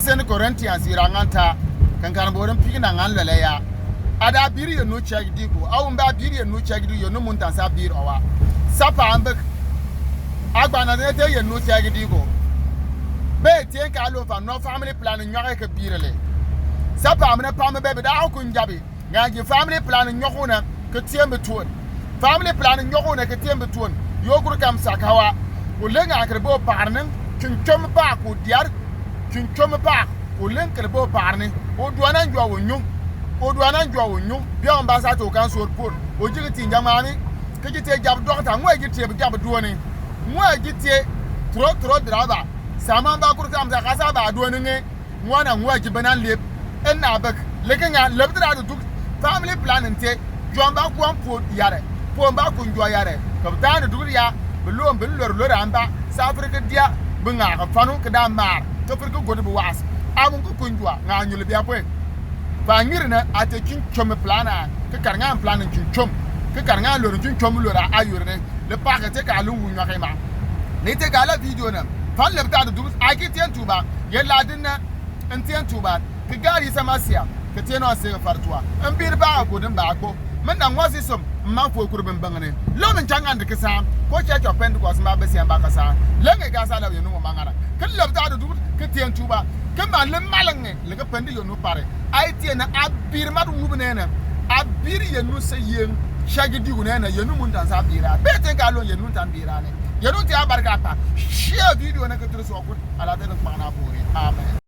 sen Corinthians iranganta kan boren pigina ngan lele ya ada biri yo no check digo awu mba biri yo no check digo yo no munta sa biri owa sapa ambe agba na ne te yo no check digo be tien ka lo fa no family plan nyore ke birele sapa amne pam be da ku njabi ngaji family plan nyokuna ke tiembe tuon family plan nyokuna ke tiembe tuon yogur kam sakawa ulenga akrebo parnen chunchom pa ku diar chunchom pa ulen krebo parne o duana njwa wonyu bi on ba sa to kan so pon o jigiti njamani ke jite jab dokta ngwa jite bi jab duoni ngwa jite tro draba sama ba kur kam sa kasa ba duoni nge ngwa jibana leb en na bak lekanga lebdra du family plan nte jomba ko po yare po ba ku njwa yare ko ta du ya belum lor amba sa afrika dia bunga ka fanu ka da mar to afrika godo bu was amun ko kunjwa nga nyul biya poe fa ngirna ate kin chom plana ka karnga plana kin chom ka karnga lor kin chom lora ayurne le pa te ka lu wu nyaka ma ne te ga la video na fa le ta du akitien tuba ye ladinna entien tuba ka gari samasia ka te no se fartwa an bir ba godin ba ko men dan wasi som ma fo kurbin bangane lo men changa de kisa ko che cho pentecost ma be se ba kasa le ga sa la yo no mangara kan le ta du ka tien tuba kama le malange le ka pendi yo no pare ai tie na abir madu ngubnena abir ye no se yen shagi digu nena ye no mun tan sa bira be te ka lo ye no tan bira ne ye no ti abarka pa share video na ka tru so ko ala de no mana bore amen.